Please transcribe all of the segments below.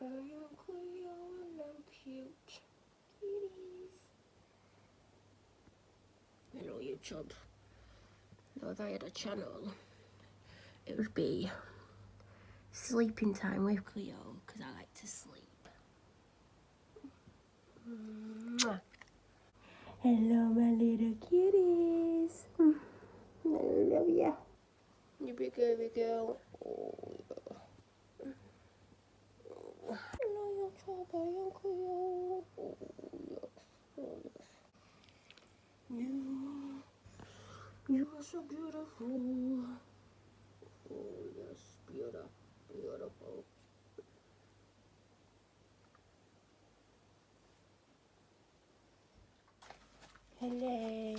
I am Cleo and I'm cute. Kitties. Hello YouTube. Now if I had a channel, it would be sleeping time with Cleo because I like to sleep. Mwah. Hello my little kitties. I love ya. You big baby girl. Oh yeah. Hello your child, I am Cleo. Oh yes. Oh yes. You are so beautiful. Oh yes, beautiful, beautiful. Hello.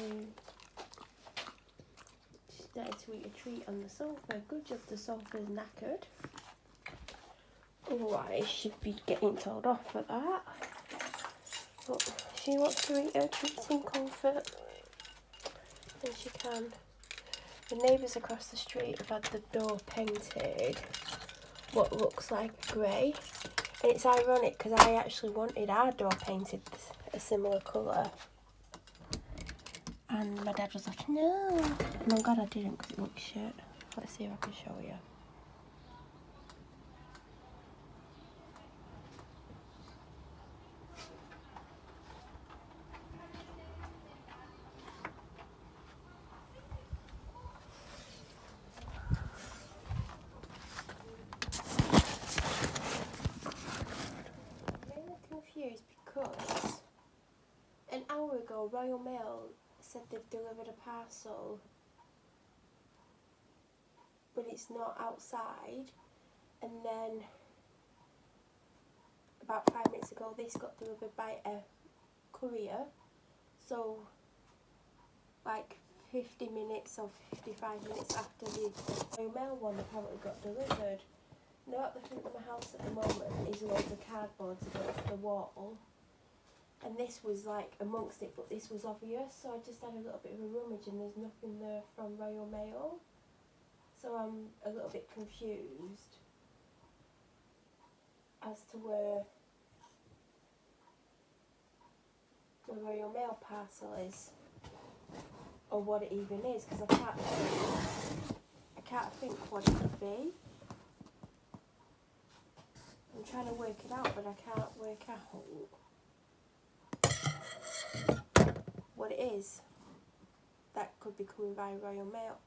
She started to eat a treat on the sofa. Good job the sofa's knackered. Otherwise she'd be getting told off for that. But she wants to eat her treats in comfort. And she can. The neighbours across the street have had the door painted what looks like grey. And it's ironic because I actually wanted our door painted a similar colour. And my dad was like, no. And I'm glad I didn't because it looks shit. Let's see if I can show you. I'm really confused because an hour ago Royal Mail said they've delivered a parcel but it's not outside, and then about 5 minutes ago this got delivered by a courier, so like 50 minutes or 55 minutes after the Royal Mail one apparently got delivered. Now at the front of my house at the moment is loads of cardboards against the wall, and this was like amongst it, but this was obvious, so I just had a little bit of a rummage and there's nothing there from Royal Mail, so I'm a little bit confused as to where the Royal Mail parcel is or what it even is, because I can't think what it could be. I'm trying to work it out, but I can't work out what it is that could be coming by Royal Mail.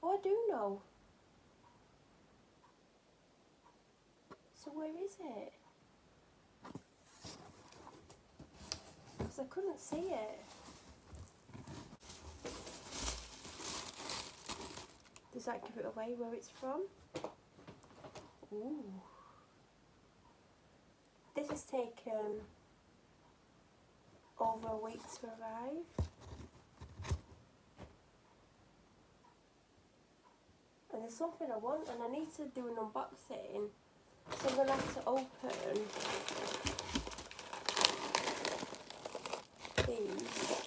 Oh, I do know. So where is it? Because I couldn't see it. Does that give it away where it's from? Ooh. This has taken over a week to arrive. And there's something I want, and I need to do an unboxing, so I'm going to have to open these.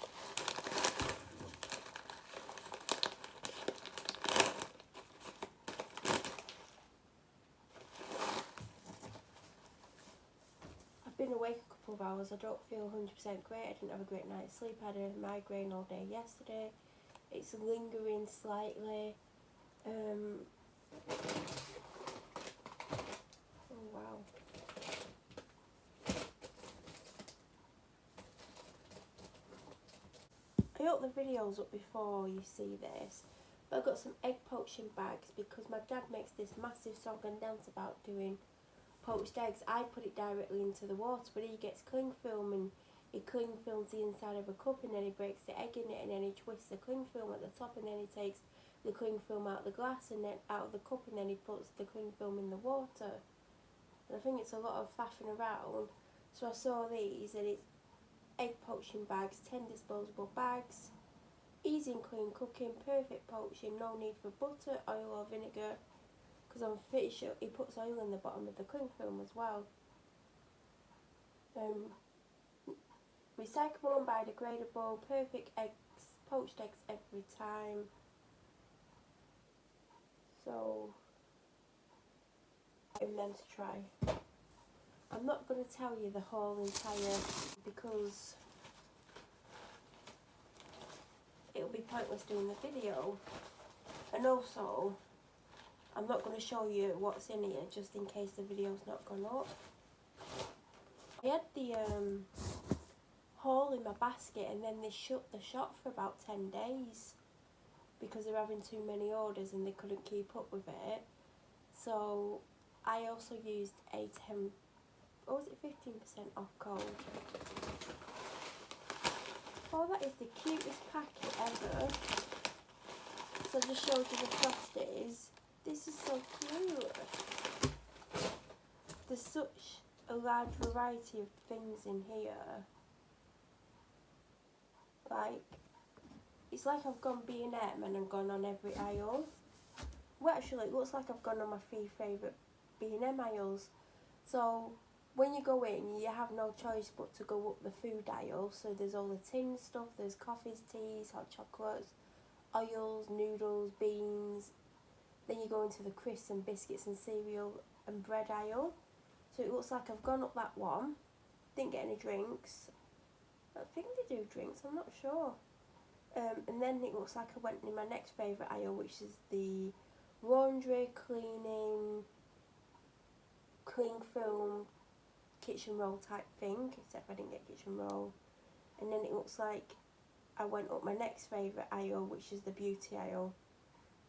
I've been awake a couple of hours, I don't feel 100% great, I didn't have a great night's sleep, I had a migraine all day yesterday. It's lingering slightly. Oh wow. I hope the video's up before you see this, but I've got some egg poaching bags because my dad makes this massive song and dance about doing poached eggs. I put it directly into the water, but he gets cling film and he cling films the inside of a cup, and then he breaks the egg in it, and then he twists the cling film at the top, and then he takes the cling film out of the glass and then out of the cup, and then he puts the cling film in the water. And I think it's a lot of faffing around. So I saw these, and it's egg poaching bags, 10 disposable bags, easy and clean cooking, perfect poaching, no need for butter, oil or vinegar, because I'm pretty sure he puts oil in the bottom of the cling film as well. Recyclable and biodegradable, perfect eggs, poached eggs every time. So I'm meant to try. I'm not going to tell you the whole entire, because it'll be pointless doing the video. And also, I'm not going to show you what's in here just in case the video's not gone up. I had the haul in my basket and then they shut the shop for about 10 days because they're having too many orders and they couldn't keep up with it. So I also used a 10, or was it 15% off code. Oh, that is the cutest packet ever. So I just showed you the frosties. This is so cute. There's such a large variety of things in here. Like, it's like I've gone B&M and I've gone on every aisle. Well, actually, it looks like I've gone on my 3 favourite B&M aisles. So when you go in, you have no choice but to go up the food aisle. So there's all the tin stuff, there's coffees, teas, hot chocolates, oils, noodles, beans. Then you go into the crisps and biscuits and cereal and bread aisle. So it looks like I've gone up that one. Didn't get any drinks. I think they do drinks, I'm not sure. And then it looks like I went in my next favourite aisle, which is the laundry, cleaning, cling film, kitchen roll type thing, except I didn't get kitchen roll. And then it looks like I went up my next favourite aisle, which is the beauty aisle.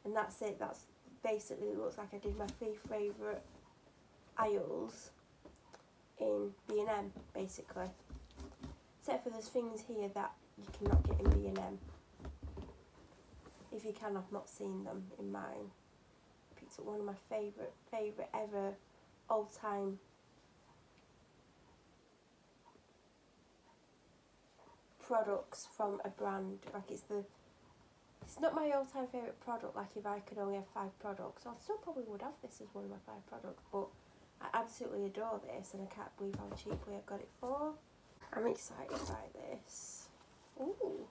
And that's it, that's basically, it looks like I did my 3 favourite aisles in B&M, basically. Except for there's things here that you cannot get in B&M. If you can, I've not seen them in mine. I picked up one of my favourite ever all-time products from a brand. Like it's not my all-time favourite product, like if I could only have 5 products. I still probably would have this as one of my 5 products, but I absolutely adore this and I can't believe how cheaply I got it for. I'm excited by this. Ooh.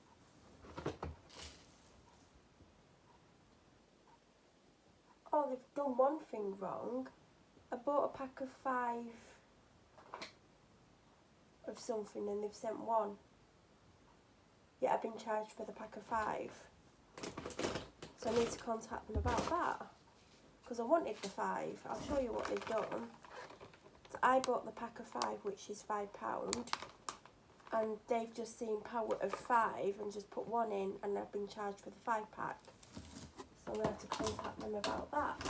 Oh, they've done one thing wrong. I bought a pack of 5 of something and they've sent 1. Yet I've been charged for the pack of 5. So I need to contact them about that. Because I wanted the 5. I'll show you what they've done. So I bought the pack of 5, which is £5. And they've just seen power of 5 and just put 1 in, and I've been charged for the 5 pack. So I'm going to have to contact them about that.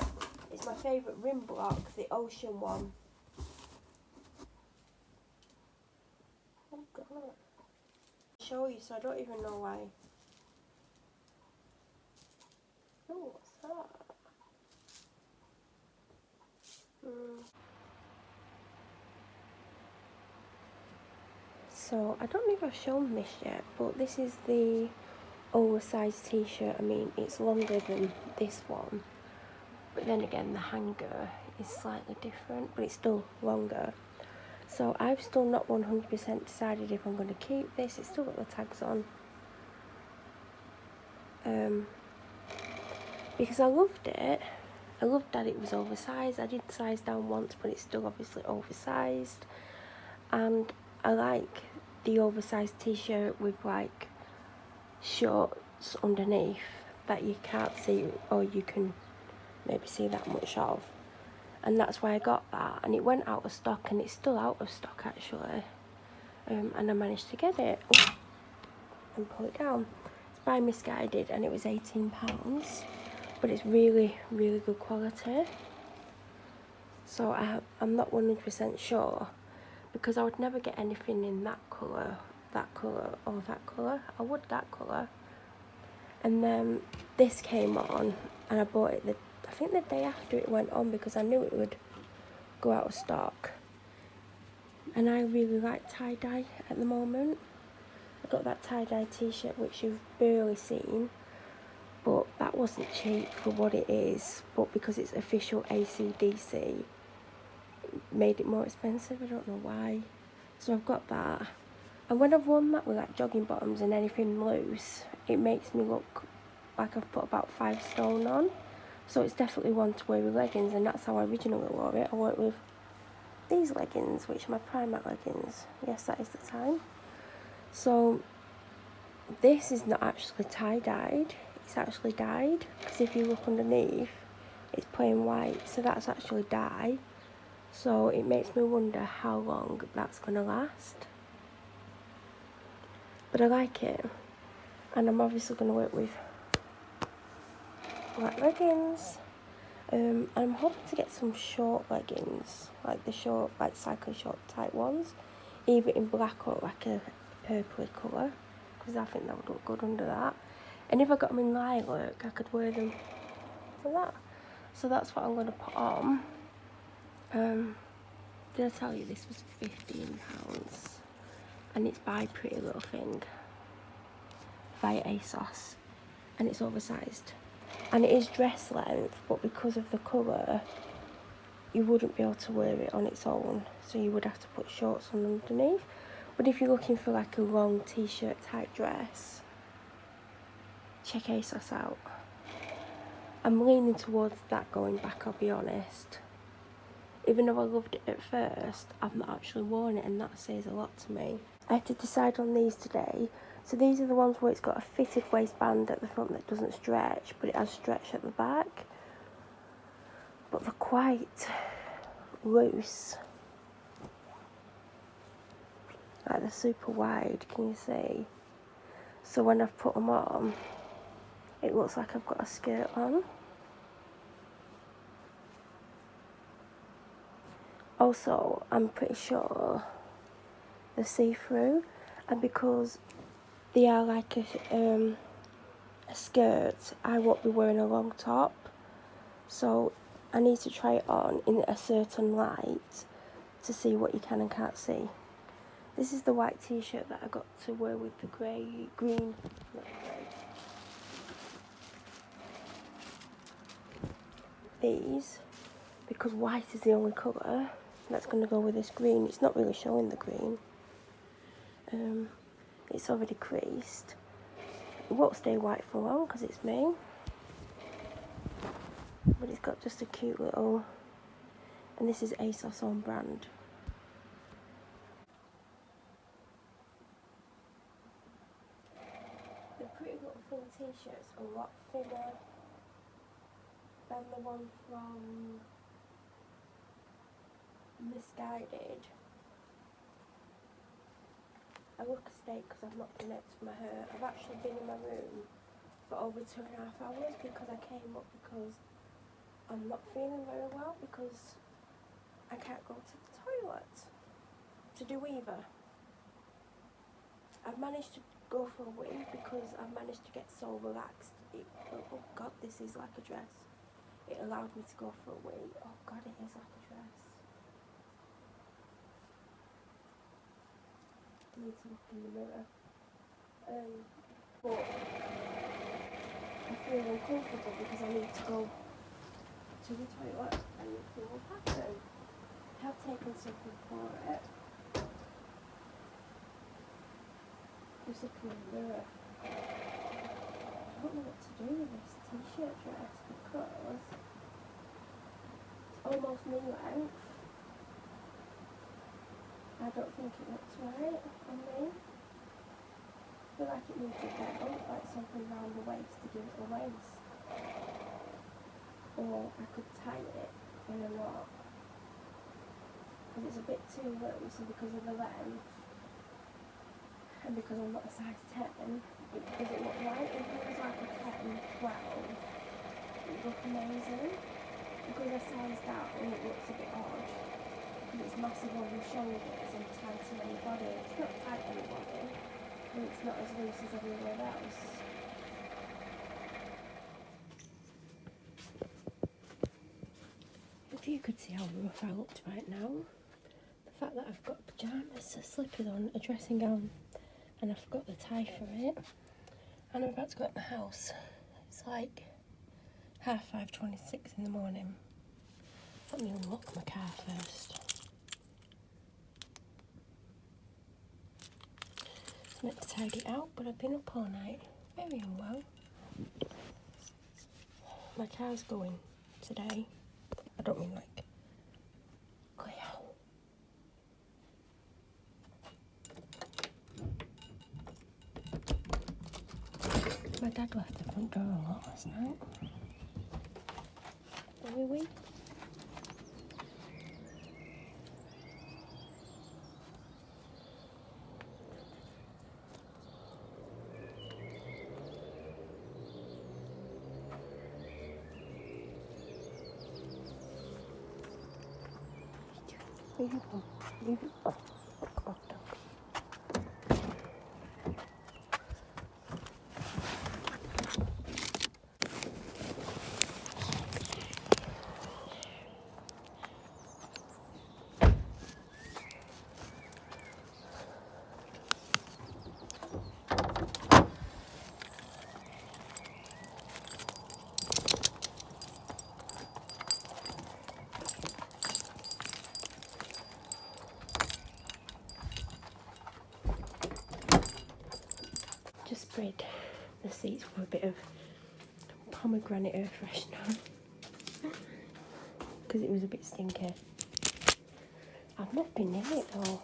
It's my favourite rim block, the ocean one. Oh god. I'll show you, so I don't even know why. Oh, what's that? So I don't know if I've shown this yet, but this is the oversized t-shirt. I mean, it's longer than this one, but then again the hanger is slightly different, but it's still longer. So I've still not 100% decided if I'm going to keep this. It's still got the tags on, because I loved it. I loved that it was oversized. I did size down once, but it's still obviously oversized, and I like the oversized t-shirt with like shorts underneath that you can't see, or you can maybe see that much of, and that's why I got that. And it went out of stock, and it's still out of stock actually, and I managed to get it. Ooh, and pull it down. It's by Misguided and it was £18, but it's really good quality. So I'm not 100% sure, because I would never get anything in that colour, or that colour. I would that colour. And then this came on, and I bought it I think the day after it went on, because I knew it would go out of stock. And I really like tie-dye at the moment. I got that tie-dye t-shirt, which you've barely seen, but that wasn't cheap for what it is, but because it's official AC/DC, made it more expensive. I don't know why. So I've got that, and when I've worn that with like jogging bottoms and anything loose, it makes me look like I've put about 5 stone on. So it's definitely one to wear with leggings, and that's how I originally wore it. I wore it with these leggings, which are my Primark leggings. Yes, that is the time. So this is not actually tie-dyed, it's actually dyed, because if you look underneath, it's plain white, so that's actually dye. So it makes me wonder how long that's going to last. But I like it, and I'm obviously going to work with black leggings. I'm hoping to get some short leggings, like the short, like cycling short type ones, either in black or like a purpley colour, because I think that would look good under that. And if I got them in lilac, I could wear them like that. So that's what I'm going to put on. Did I tell you this was £15? And it's by Pretty Little Thing via ASOS, and it's oversized. And it is dress length, but because of the colour, you wouldn't be able to wear it on its own, so you would have to put shorts on underneath. But if you're looking for like a long t-shirt type dress, check ASOS out. I'm leaning towards that going back, I'll be honest. Even though I loved it at first, I've not actually worn it, and that says a lot to me. I had to decide on these today. So these are the ones where it's got a fitted waistband at the front that doesn't stretch, but it has stretch at the back. But they're quite loose. Like they're super wide, can you see? So when I've put them on, it looks like I've got a skirt on. Also, I'm pretty sure they're see-through, and because they are like a skirt, I won't be wearing a long top, so I need to try it on in a certain light to see what you can and can't see. This is the white t-shirt that I got to wear with the green, these, because white is the only colour that's going to go with this green. It's not really showing the green. It's already creased. It won't stay white for long because it's me, but it's got just a cute little, and this is ASOS on brand. The Pretty Little Thing t-shirt's a lot thinner than the one from Misguided. I look a steak because I've not connected my hair. I've actually been in my room for over 2.5 hours because I came up because I'm not feeling very well, because I can't go to the toilet to do either. I've managed to go for a week because I've managed to get so relaxed. Oh god, this is like a dress. It allowed me to go for a week. Oh god, it is like a dress. I need to look in the mirror. But I feel uncomfortable because I need to go to the toilet and it will happen. I have taken something for it. Just looking in the mirror. I don't know what to do with this t-shirt dress because it's almost knee length. I don't think it looks right on me. I feel like it needs a belt, like something around the waist to give it a waist. Or I could tie it in a knot. Because it's a bit too loose, and because of the length, and because I'm not a size 10, it doesn't look right. If it was like a 10, 12, it would look amazing. Because I sized out, and it looks a bit odd. Because it's massive on your shoulders and tight on your body. It's not tight on your body, and it's not as loose as everywhere else. If you could see how rough I looked right now, the fact that I've got pyjamas, slippers on, a dressing gown, and I forgot the tie for it, and I'm about to go out the house. It's like 5:26 in the morning. Let me unlock my car first. I meant to tidy it out, but I've been up all night. Very unwell. My car's going today. I don't mean like Cleo. Dad left the front door unlocked last night. Really? Leave it on. Leave it on. Fuck off, dog. Just sprayed the seats with a bit of pomegranate air freshener because it was a bit stinky. I've not been in it though.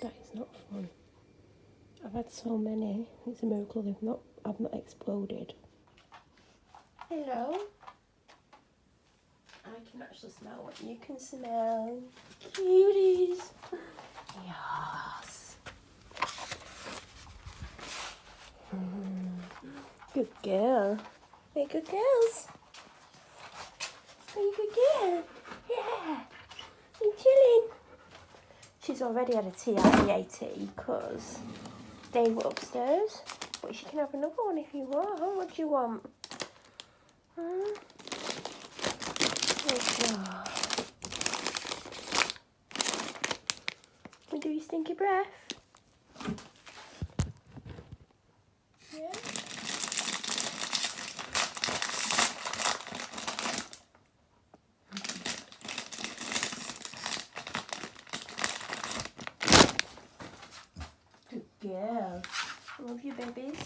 That is not fun. I've had so many. It's a miracle I've not exploded. Hello. I can actually smell what you can smell. Cuties. Yes. Good girl. Hey, good girls. Are you good girl? Yeah. You chilling? She's already had a tea out of the AT because they were upstairs. But she can have another one if you want. What do you want? We do your stinky breath. Yeah. Good girl. I love you, babies.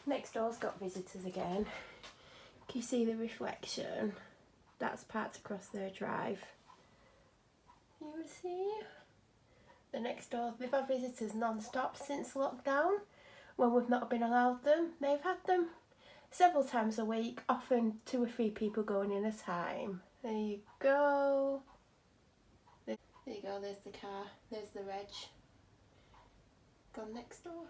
Next door's got visitors again. Can you see the reflection? That's parked across their drive. You see? The next door, they've had visitors non-stop since lockdown, when we've not been allowed them. They've had them several times a week, often 2 or 3 people going in a time. There you go. There you go, there's the car, there's the reg. Gone next door.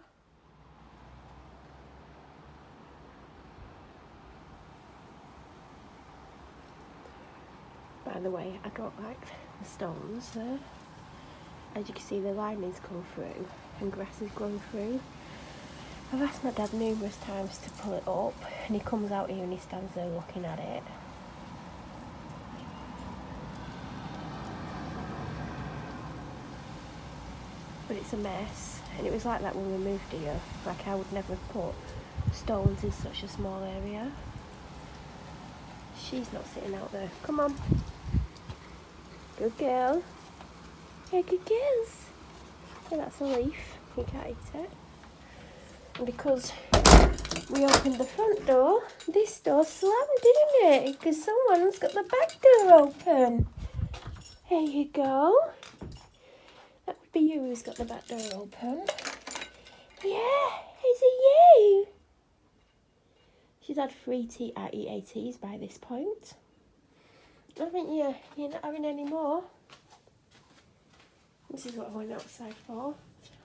By the way, I don't like the stones there. As you can see, the linings come through and grass is growing through. I've asked my dad numerous times to pull it up and he comes out here and he stands there looking at it. But it's a mess, and it was like that when we moved here. Like, I would never put stones in such a small area. She's not sitting out there. Come on. Good girl. Yeah, good girls. Yeah, that's a leaf. You can't eat it. And because we opened the front door, this door slammed, didn't it? Because someone's got the back door open. There you go. That would be you who's got the back door open. Yeah, is it you? She's had 3 EATs by this point. Haven't you? You're not having any more. This is what I went outside for.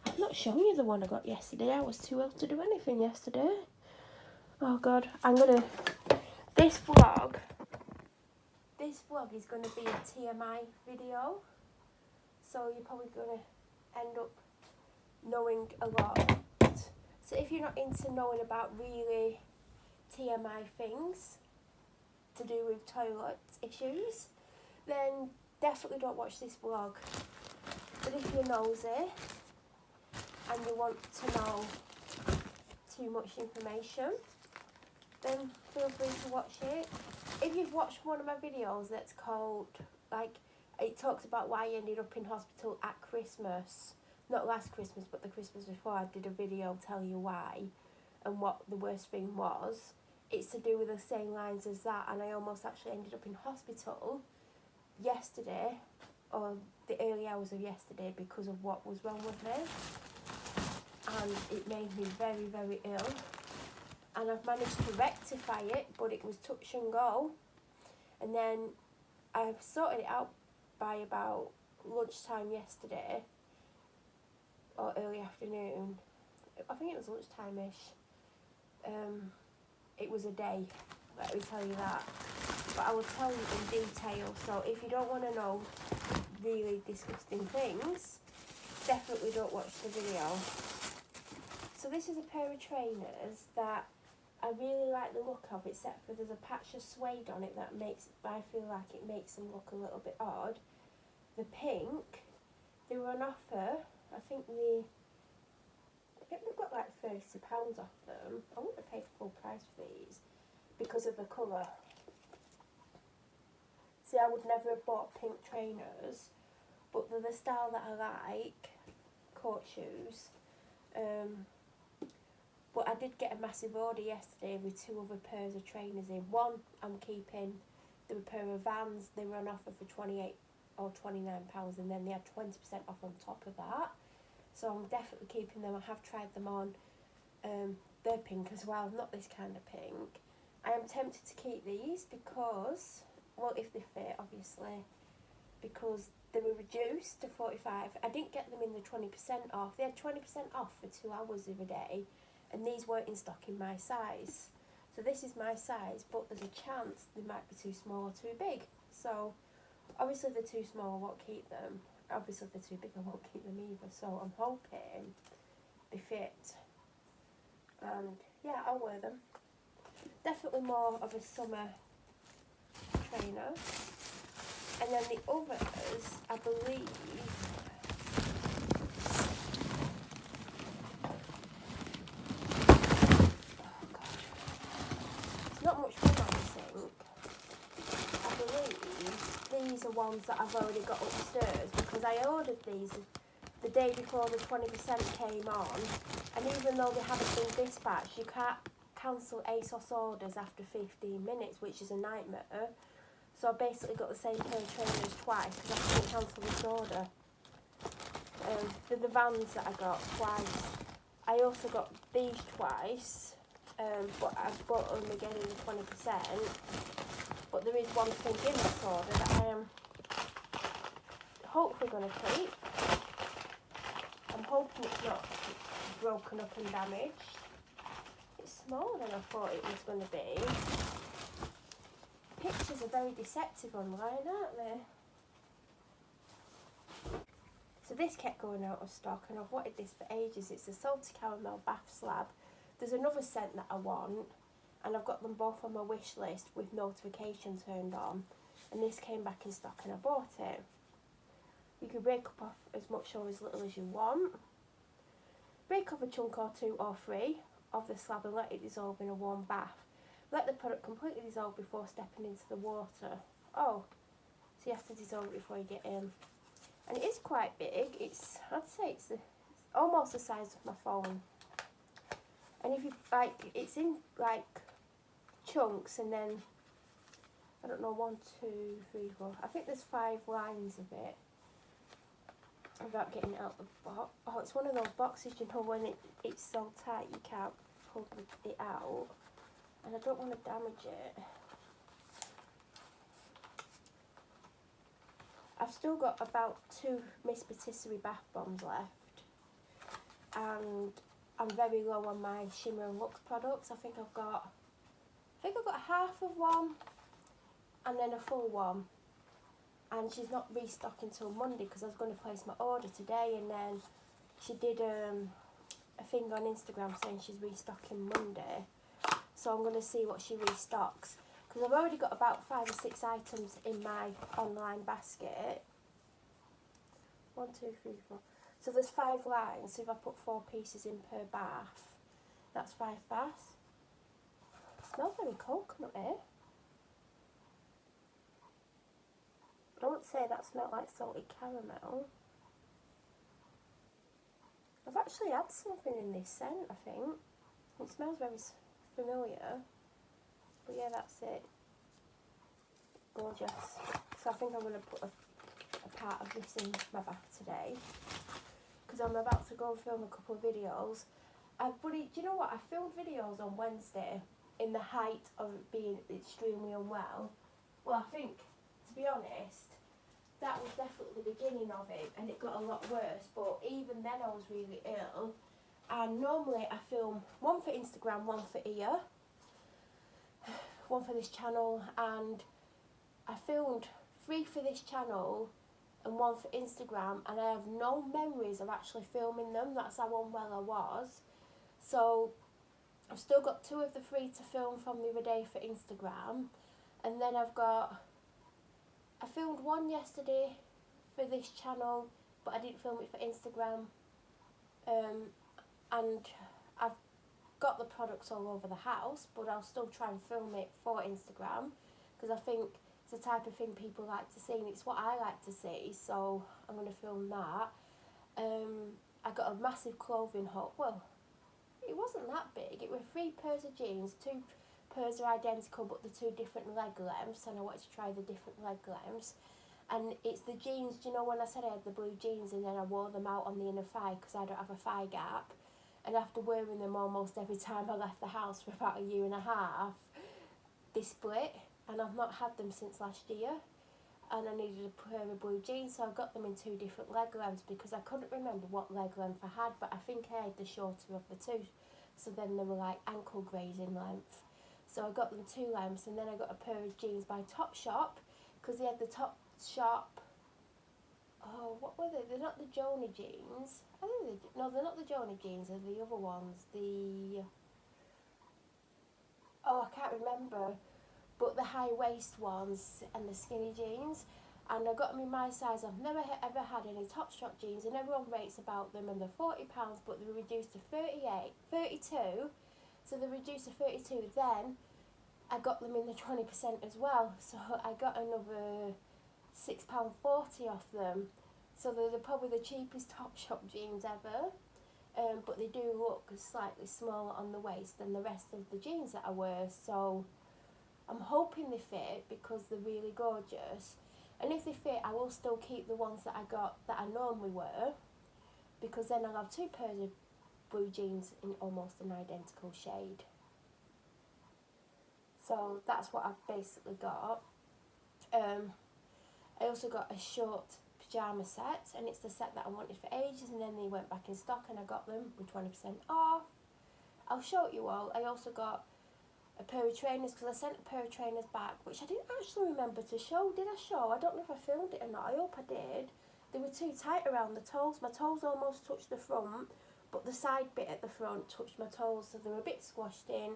I've not shown you the one I got yesterday. I was too ill to do anything yesterday. Oh God, this vlog is gonna be a TMI video. So you're probably gonna end up knowing a lot. So if you're not into knowing about really TMI things to do with toilet issues, then definitely don't watch this vlog. But if you're nosy and you want to know too much information, then feel free to watch it. If you've watched one of my videos that's called, like, it talks about why I ended up in hospital at Christmas, not last Christmas but the Christmas before, I did a video tell you why, and what the worst thing was, it's to do with the same lines as that, and I almost actually ended up in hospital yesterday, or the early hours of yesterday, because of what was wrong with me, and it made me very, very ill, and I've managed to rectify it, but it was touch and go, and then I've sorted it out by about lunchtime yesterday, or early afternoon. I think it was lunchtime-ish. It was a day, let me tell you that. But I will tell you in detail, so if you don't want to know really disgusting things, definitely don't watch the video. So this is a pair of trainers that I really like the look of, except for there's a patch of suede on it that I feel like it makes them look a little bit odd. The pink, they were on offer. I think we've got like £30 off them. I wouldn't have paid full price for these because of the colour. See, I would never have bought pink trainers, but they're the style that I like, court shoes. But I did get a massive order yesterday with 2 other pairs of trainers in. One I'm keeping, there were a pair of Vans, they were on offer for £28 or £29, and then they had 20% off on top of that. So I'm definitely keeping them. I have tried them on. They're pink as well, not this kind of pink. I am tempted to keep these because, well, if they fit, obviously, because they were reduced to 45. I didn't get them in the 20% off. They had 20% off for 2 hours the other day, and these weren't in stock in my size. So this is my size, but there's a chance they might be too small or too big. So obviously if they're too small, I won't keep them. Obviously if they're too big, I won't keep them either. So I'm hoping they fit. And yeah, I'll wear them. Definitely more of a summer trainer. And then the others, I believe, oh god, it's not much room on the sink. I believe these are ones that I've already got upstairs, because I ordered these the day before the 20% came on, and even though they haven't been dispatched, you can't cancel ASOS orders after 15 minutes, which is a nightmare. So I basically got the same pair of trainers twice because I couldn't cancel this order. They're the Vans that I got twice. I also got these twice, but I bought them again in the 20%. But there is one thing in this order that I am hopefully going to keep. I'm hoping it's not broken up and damaged. It's smaller than I thought it was going to be. Pictures are very deceptive online, aren't they? So this kept going out of stock, and I've wanted this for ages. It's a salty caramel bath slab. There's another scent that I want, and I've got them both on my wish list with notification turned on, and this came back in stock and I bought it. You can break up off as much or as little as you want. Break off a chunk or 2 or 3 of the slab and let it dissolve in a warm bath. Let the product completely dissolve before stepping into the water. Oh, so you have to dissolve it before you get in. And it is quite big. I'd say it's almost the size of my phone. And if you like, it's in like chunks, and then I don't know, 1, 2, 3, 4. I think there's 5 lines of it. Without getting it out the box. Oh, it's one of those boxes, you know, when it's so tight you can't pull it out. And I don't want to damage it. I've still got about 2 Miss Patisserie bath bombs left. And I'm very low on my Shimmer and Luxe products. I think I've got half of one and then a full one. And she's not restocking until Monday because I was going to place my order today, and then she did a thing on Instagram saying she's restocking Monday. So I'm going to see what she restocks, because I've already got about 5 or 6 items in my online basket. 1, 2, 3, 4. So there's 5 lines. So if I put 4 pieces in per bath, that's 5 baths. It smells very coconutty. I wouldn't say that smelled like salted caramel. I've actually had something in this scent, I think. It smells very familiar. But yeah, that's it. Gorgeous. So I think I'm going to put a part of this in my bath today. Because I'm about to go and film a couple of videos. Do you know what? I filmed videos on Wednesday in the height of being extremely unwell. Well, I think, to be honest, that was definitely the beginning of it, and it got a lot worse. But even then I was really ill. And normally I film one for Instagram, one for here, one for this channel, and I filmed 3 for this channel and 1 for Instagram, and I have no memories of actually filming them. That's how unwell I was. So I've still got 2 of the 3 to film from the other day for Instagram, and then I filmed 1 yesterday for this channel, but I didn't film it for Instagram. And I've got the products all over the house, but I'll still try and film it for Instagram, because I think it's the type of thing people like to see, and it's what I like to see, so I'm going to film that. I got a massive clothing haul. Well, it wasn't that big. It were 3 pairs of jeans, 2 pairs are identical, but the 2 different leg lengths, and I wanted to try the different leg lengths. And it's the jeans, do you know when I said I had the blue jeans and then I wore them out on the inner thigh because I don't have a thigh gap? And after wearing them almost every time I left the house for about a year and a half, they split, and I've not had them since last year. And I needed a pair of blue jeans, so I got them in 2 different leg lengths because I couldn't remember what leg length I had, but I think I had the shorter of the 2. So then they were like ankle grazing length. So I got them 2 lengths, and then I got a pair of jeans by Topshop because they had the Topshop. Oh, what were they? They're not the Joni jeans. I think no, they're not the Joni jeans. They're the other ones. I can't remember. But the high waist ones and the skinny jeans. And I got them in my size. I've never ever had any Topshop jeans, and everyone rates about them, and they're £40, but they were reduced to 32. So they reduced to 32. Then I got them in the 20% as well. So I got another £6.40 off them. So they're probably the cheapest Topshop jeans ever. But they do look slightly smaller on the waist than the rest of the jeans that I wear. So I'm hoping they fit because they're really gorgeous. And if they fit, I will still keep the ones that I got that I normally wear, because then I'll have 2 pairs of blue jeans in almost an identical shade. So that's what I've basically got. I also got a short pyjama set, and it's the set that I wanted for ages, and then they went back in stock and I got them with 20% off. I'll show you all. I also got a pair of trainers, because I sent a pair of trainers back, which I didn't actually remember to show. Did I show? I don't know if I filmed it or not. I hope I did. They were too tight around the toes. My toes almost touched the front, but the side bit at the front touched my toes, so they were a bit squashed in.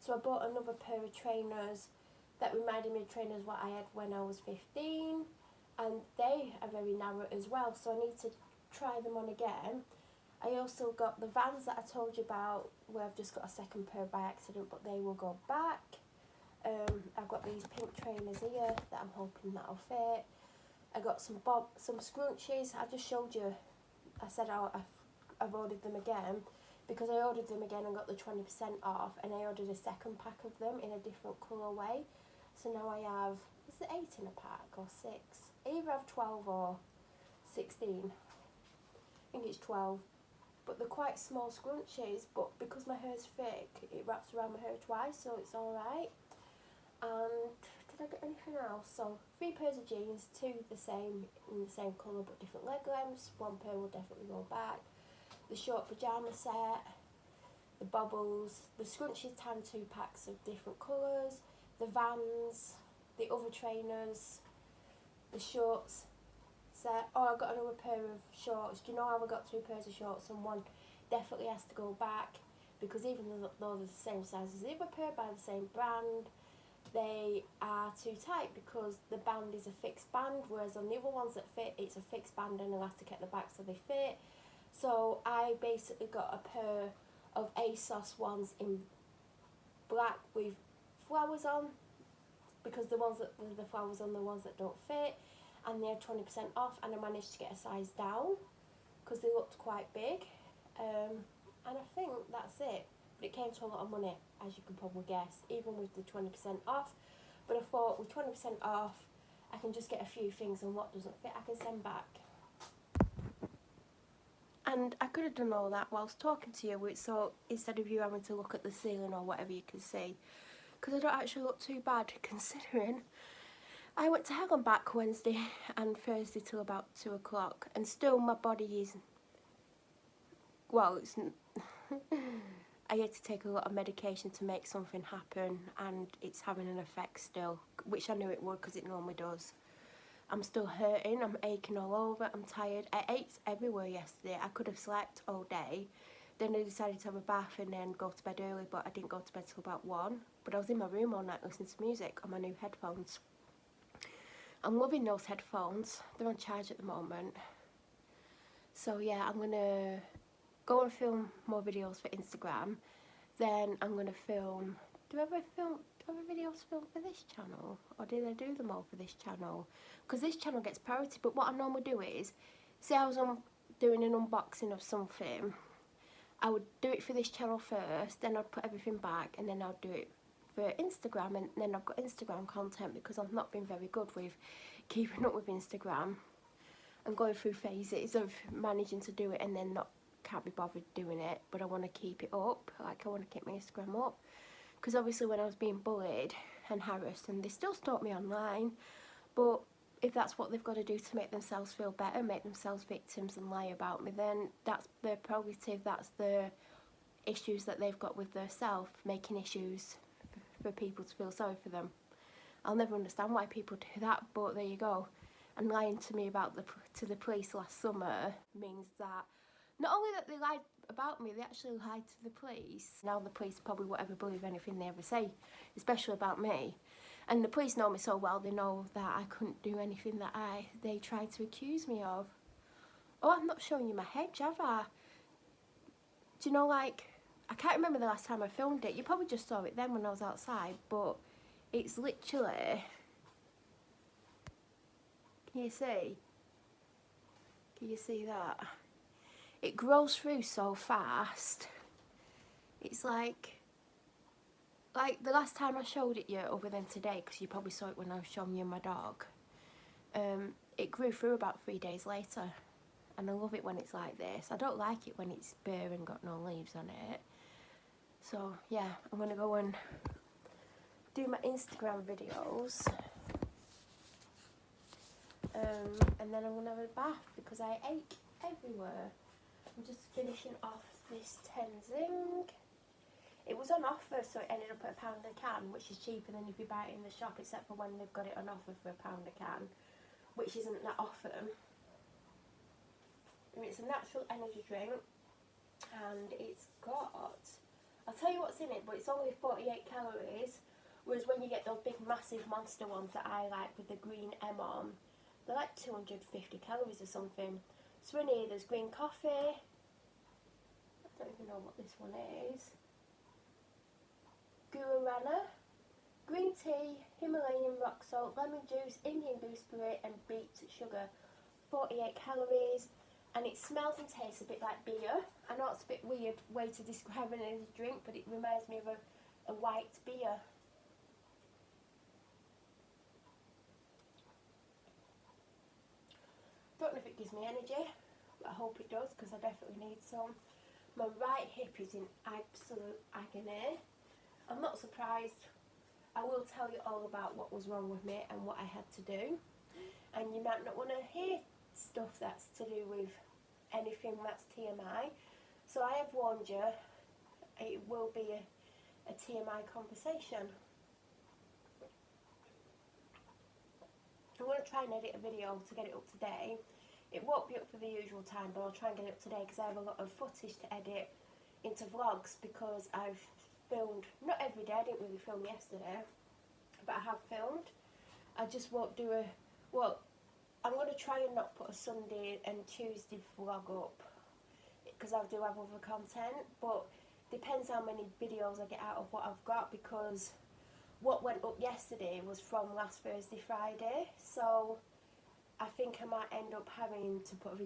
So I bought another pair of trainers that reminded me of trainers what I had when I was 15, and they are very narrow as well, so I need to try them on again. I also got the Vans that I told you about, where I've just got a second pair by accident, but they will go back. I've got these pink trainers here that I'm hoping that'll fit. I got some scrunchies. I just showed you. I said I've ordered them again because I ordered them again and got the 20% off, and I ordered a second pack of them in a different colourway. So now I have, is it 8 in a pack or 6? I either have 12 or 16. I think it's 12. But they're quite small scrunchies, but because my hair's thick, it wraps around my hair twice, so it's alright. And did I get anything else? So 3 pairs of jeans, 2 the same, in the same colour but different leg lengths. 1 pair will definitely go back. The short pyjama set, the bobbles, the scrunchies tan 2 packs of different colours, the Vans, the other trainers, the shorts set. Oh, I got another pair of shorts. Do you know how I got 2 pairs of shorts and 1 definitely has to go back, because even though they're the same size as the other pair by the same brand, they are too tight because the band is a fixed band, whereas on the other ones that fit, it's a fixed band and elastic at the back, so they fit. So I basically got a pair of ASOS ones in black with flowers on, because the ones that with the flowers on, the ones that don't fit, and they had 20% off, and I managed to get a size down because they looked quite big. And I think that's it. but it came to a lot of money, as you can probably guess, even with the 20% off. But I thought with 20% off, I can just get a few things, and what doesn't fit I can send back. And I could have done all that whilst talking to you, so instead of you having to look at the ceiling or whatever you can see, because I don't actually look too bad considering I went to hell and back Wednesday and Thursday till about 2 o'clock, and still my body is, well, it's I had to take a lot of medication to make something happen, and it's having an effect still, which I knew it would because it normally does. I'm still hurting, I'm aching all over, I'm tired. I ate everywhere yesterday. I could have slept all day. Then I decided to have a bath and then go to bed early, but I didn't go to bed till about 1. But I was in my room all night listening to music on my new headphones. I'm loving those headphones. They're on charge at the moment. So yeah, I'm gonna go and film more videos for Instagram. Then I'm gonna film, do I have videos filmed for this channel, or did I do them all for this channel? Because this channel gets priority. But what I normally do is, say I was doing an unboxing of something, I would do it for this channel first, then I'd put everything back, and then I'd do it for Instagram, and then I've got Instagram content, because I've not been very good with keeping up with Instagram and going through phases of managing to do it and then can't be bothered doing it. But I want to keep it up, like I want to keep my Instagram up, because obviously when I was being bullied and harassed, and they still stalk me online, but if that's what they've got to do to make themselves feel better, make themselves victims and lie about me, then that's their prerogative, that's the issues that they've got with their self, making issues for people to feel sorry for them. I'll never understand why people do that, but there you go. And lying to me about to the police last summer means that not only that they lied about me, they actually lied to the police. Now the police probably won't ever believe anything they ever say, especially about me. And the police know me so well, they know that I couldn't do anything that they tried to accuse me of. Oh, I'm not showing you my hedge, have I? Do you know, like, I can't remember the last time I filmed it. You probably just saw it then when I was outside, but it's literally, can you see? Can you see that? It grows through so fast. It's like the last time I showed it you, other than today, because you probably saw it when I was showing you my dog, it grew through about 3 days later. And I love it when it's like this. I don't like it when it's bare and got no leaves on it. So yeah, I'm gonna go and do my Instagram videos, and then I'm gonna have a bath because I ache everywhere. I'm just finishing off this Tenzing. It was on offer, so it ended up at £1 a can, which is cheaper than if you buy it in the shop, except for when they've got it on offer for £1 a can, which isn't that often. And it's a natural energy drink, and it's got, I'll tell you what's in it, but it's only 48 calories, whereas when you get those big massive monster ones that I like with the green M on, they're like 250 calories or something. So in here there's green coffee, I don't even know what this one is, guarana, green tea, Himalayan rock salt, lemon juice, Indian gooseberry and beet sugar. 48 calories, and it smells and tastes a bit like beer. I know it's a bit weird way to describe an energy drink, but it reminds me of a white beer. Don't know if it gives me energy, but I hope it does, because I definitely need some. My right hip is in absolute agony. I'm not surprised. I will tell you all about what was wrong with me and what I had to do. And you might not want to hear stuff that's to do with anything that's TMI. So I have warned you, it will be a TMI conversation. I'm going to try and edit a video to get it up today. It won't be up for the usual time, but I'll try and get it up today because I have a lot of footage to edit into vlogs, because I've filmed, not every day, I didn't really film yesterday, but I have filmed. I just won't do I'm going to try and not put a Sunday and Tuesday vlog up, because I do have other content, but depends how many videos I get out of what I've got, because what went up yesterday was from last Thursday, Friday, so I think I might end up having to put 2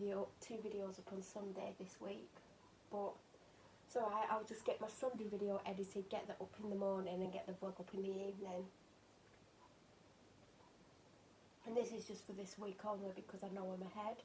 videos up on Sunday this week, but So I'll just get my Sunday video edited, get that up in the morning and get the vlog up in the evening. And this is just for this week only because I know I'm ahead.